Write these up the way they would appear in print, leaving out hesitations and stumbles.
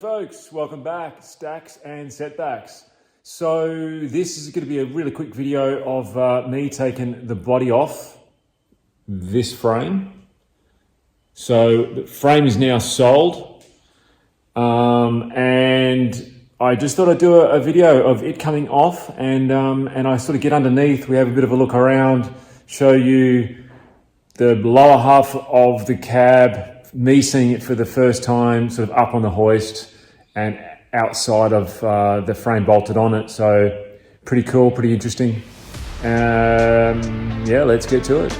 Folks, welcome back, Stacks and Setbacks. So this is going to be a really quick video of me taking the body off this frame. So the frame is now sold, and I just thought I'd do a video of it coming off, and I sort of get underneath. We have a bit of a look around, show you the lower half of the cab, me seeing it for the first time, sort of up on the hoist and outside of the frame bolted on it. So pretty cool, pretty interesting. Yeah, let's get to it.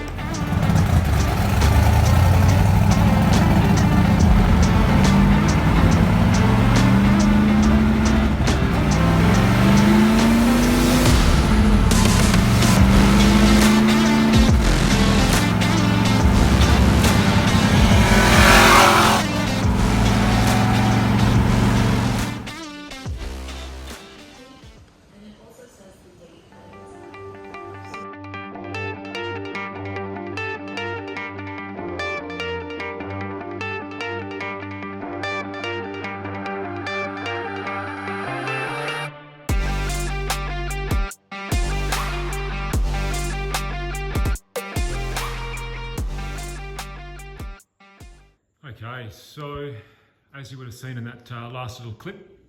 Okay, so as you would have seen in that last little clip,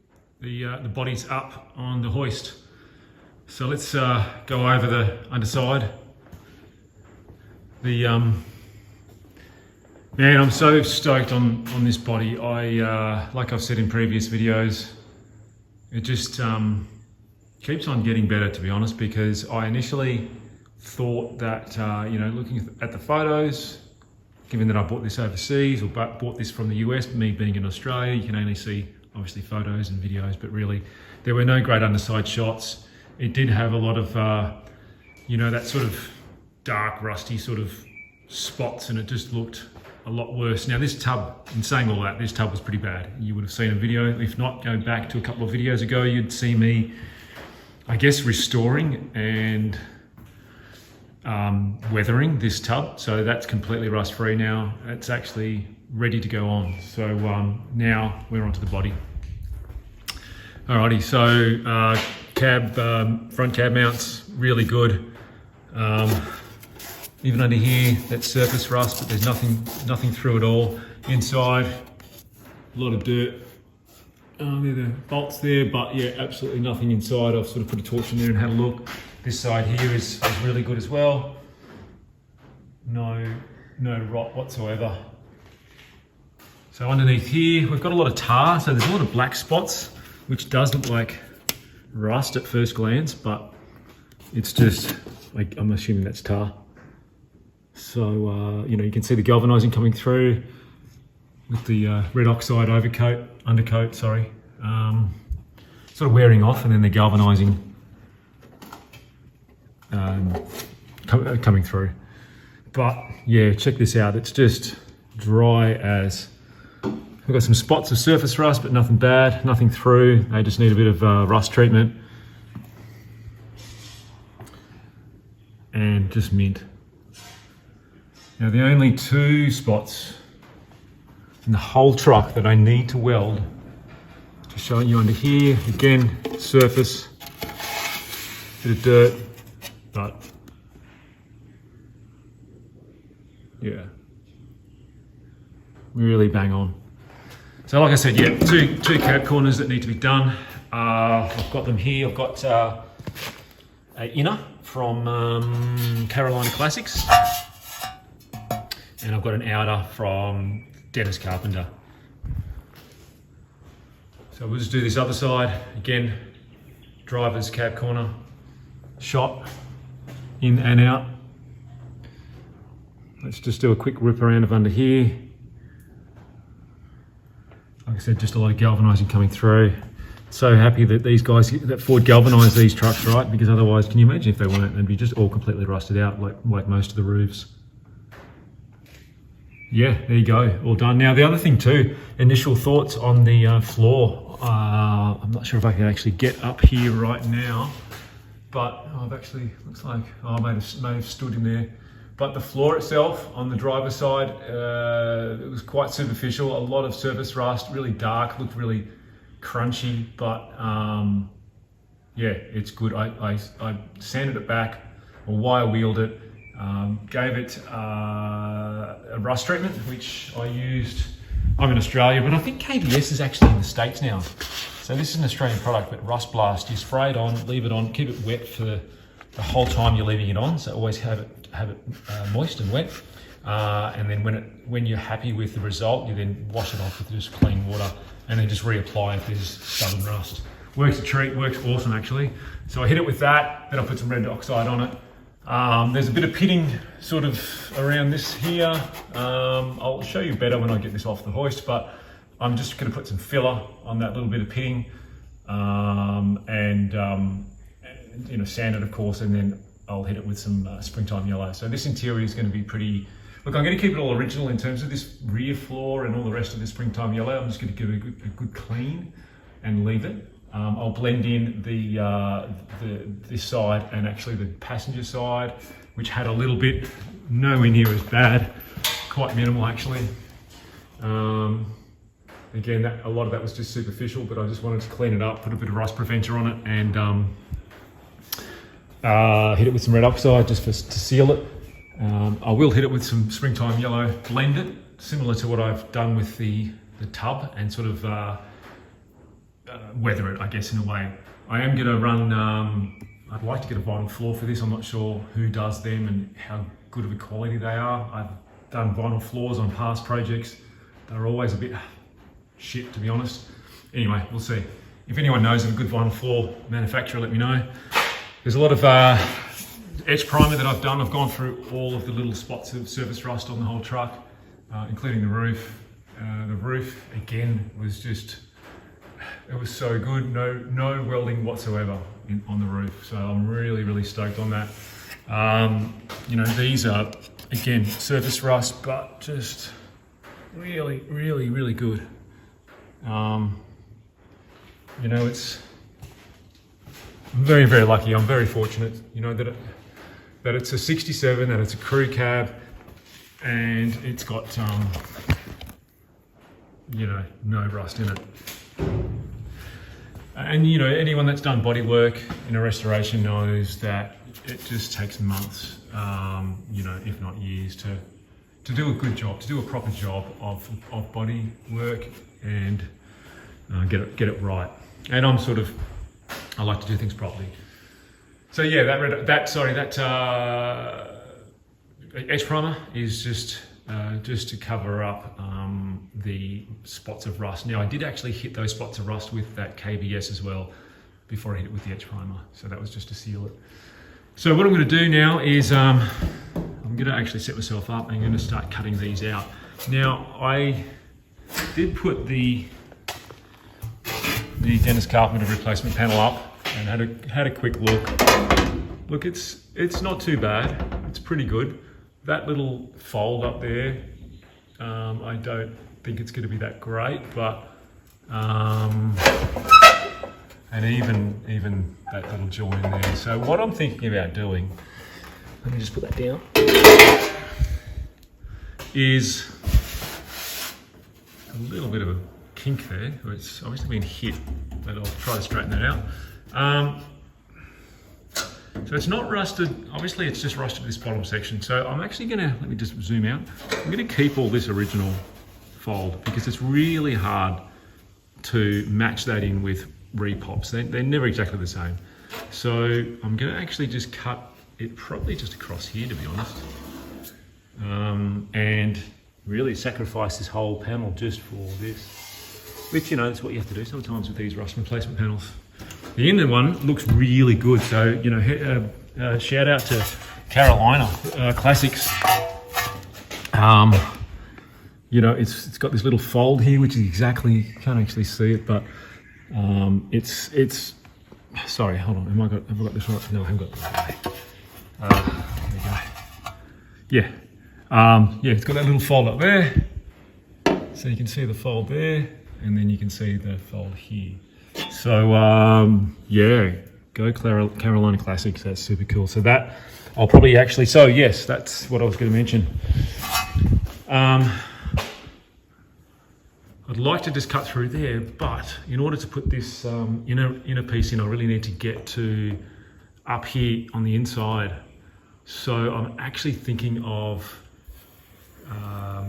the body's up on the hoist. So let's go over the underside. Man, I'm so stoked on this body. Like I've said in previous videos, it just keeps on getting better, to be honest, because I initially thought that, looking at the photos, given that I bought this overseas or bought this from the US, me being in Australia, you can only see obviously photos and videos, but really there were no great underside shots. It did have a lot of, that sort of dark, rusty sort of spots, and it just looked a lot worse. Now this tub, in saying all that, this tub was pretty bad. You would have seen a video. If not, go back to a couple of videos ago, you'd see me, I guess, restoring and weathering this tub. So that's completely rust free now. It's actually ready to go on. So now we're onto the body. Alrighty, so front cab mounts, really good. Even under here, that's surface rust, but there's nothing through it all. Inside, a lot of dirt. There are the bolts there, but yeah, absolutely nothing inside. I've sort of put a torch in there and had a look. This side here is really good as well. No rot whatsoever. So underneath here, we've got a lot of tar, so there's a lot of black spots, which does look like rust at first glance, but it's just, like, I'm assuming that's tar. So, you can see the galvanizing coming through with the red oxide undercoat, sorry. Sort of wearing off, and then the galvanizing coming through. But yeah, check this out. It's just dry as. We've got some spots of surface rust, but nothing bad, nothing through. They just need a bit of rust treatment. And just mint. Now the only two spots in the whole truck that I need to weld, just showing you under here, again, surface, bit of dirt, but yeah, really bang on. So like I said, yeah, two cab corners that need to be done. I've got them here. I've got an inner from Carolina Classics, and I've got an outer from Dennis Carpenter. So we'll just do this other side. Again, driver's cab corner, shot in and out. Let's just do a quick rip around of under here. Like I said, just a lot of galvanizing coming through. So happy that these guys, that Ford galvanized these trucks, right? Because otherwise, can you imagine if they weren't? They'd be just all completely rusted out, like most of the roofs. Yeah, there you go, all done. Now the other thing too, initial thoughts on the floor. I'm not sure if I can actually get up here right now, but I've actually, looks like I may have stood in there. But the floor itself on the driver's side, it was quite superficial, a lot of surface rust, really dark, looked really crunchy, but yeah, it's good. I sanded it back, or wire wheeled it, gave it a rust treatment, which I used. I'm in Australia, but I think KBS is actually in the States now. So this is an Australian product, but Rust Blast. You spray it on, leave it on, keep it wet for the whole time you're leaving it on. So always have it moist and wet. And then when you're happy with the result, you then wash it off with just clean water, and then just reapply if there's stubborn rust. Works a treat, works awesome actually. So I hit it with that, then I put some red oxide on it. There's a bit of pitting sort of around this here. I'll show you better when I get this off the hoist, but I'm just going to put some filler on that little bit of pitting, and you know, sand it of course, and then I'll hit it with some springtime yellow. So this interior is going to be pretty. Look, I'm going to keep it all original in terms of this rear floor and all the rest of the springtime yellow. I'm just going to give it a good clean and leave it. I'll blend in this side and actually the passenger side, which had a little bit, nowhere near as bad, quite minimal actually. Again, a lot of that was just superficial, but I just wanted to clean it up, put a bit of rust preventer on it, and hit it with some red oxide just to seal it. I will hit it with some springtime yellow, blend it, similar to what I've done with the tub, and sort of weather it, I guess, in a way. I am going to run, I'd like to get a vinyl floor for this. I'm not sure who does them and how good of a quality they are. I've done vinyl floors on past projects. They're always a bit shit, to be honest. Anyway, we'll see. If anyone knows of a good vinyl floor manufacturer, let me know. There's a lot of etch primer that I've done. I've gone through all of the little spots of surface rust on the whole truck, including the roof. The roof, again, was just, it was so good. No welding whatsoever on the roof. So I'm really stoked on that. You know, these are, again, surface rust, but just really good. You know, I'm very lucky. I'm very fortunate, you know, that it's a 67, that it's a crew cab, and it's got, you know, no rust in it. And, you know, anyone that's done body work in a restoration knows that it just takes months, you know, if not years, to do a good job, to do a proper job of body work and get it right. And I like to do things properly. So yeah, that etch primer is just to cover up the spots of rust. Now I did actually hit those spots of rust with that KBS as well before I hit it with the etch primer. So that was just to seal it. So what I'm going to do now is I'm going to actually set myself up and I'm going to start cutting these out. Now I did put the Dennis Carpenter replacement panel up and had a quick look. Look, it's not too bad. It's pretty good. That little fold up there, I don't think it's going to be that great, but and even that little join there. So what I'm thinking about doing, let me just put that down, is a little bit of a kink there. It's obviously been hit, but I'll try to straighten that out. So it's not rusted, obviously it's just rusted this bottom section. So I'm actually gonna, let me just zoom out. I'm gonna keep all this original fold because it's really hard to match that in with repops. They're never exactly the same. So I'm gonna actually just cut it probably just across here, to be honest. And really sacrifice this whole panel just for this. Which, you know, that's what you have to do sometimes with these rust replacement panels. The inner one looks really good, so, you know, shout out to Carolina Classics. You know, it's got this little fold here, which is exactly, can't actually see it, but it's. Sorry, hold on. Have I got this right? No, I haven't got this right. There you go. Yeah, yeah, it's got that little fold up there, so you can see the fold there, and then you can see the fold here. So yeah, go Carolina Classics. That's super cool. So that I'll probably actually. So yes, that's what I was going to mention. I I'd like to just cut through there, but in order to put this inner piece in, I really need to get to up here on the inside. So I'm actually thinking of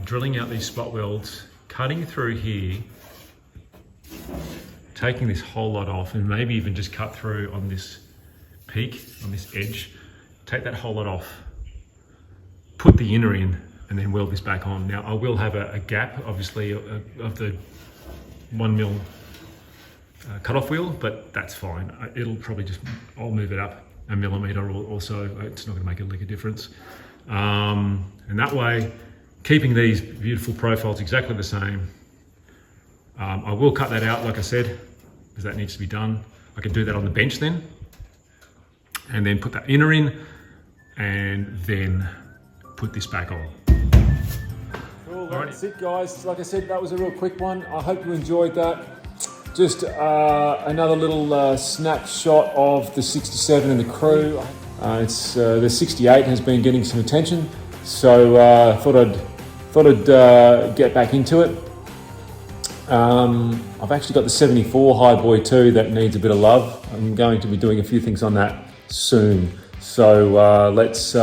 drilling out these spot welds, cutting through here, taking this whole lot off, and maybe even just cut through on this peak, on this edge, take that whole lot off, put the inner in, and then weld this back on. Now I will have a gap, obviously, of the 1mm cut-off wheel, but that's fine. It'll probably just, I'll move it up a millimetre or so. It's not going to make a lick of difference. And that way, keeping these beautiful profiles exactly the same. I will cut that out, like I said, because that needs to be done. I can do that on the bench then, and then put that inner in, and then put this back on. Cool, that's it guys. Like I said, that was a real quick one. I hope you enjoyed that. Just another little snapshot of the 67 and the Crew. The 68 has been getting some attention, so thought I'd get back into it. I've actually got the 74 High Boy too that needs a bit of love. I'm going to be doing a few things on that soon. So let's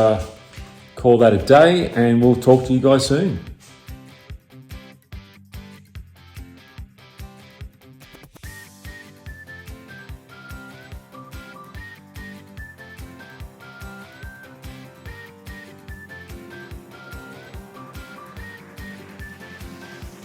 call that a day, and we'll talk to you guys soon.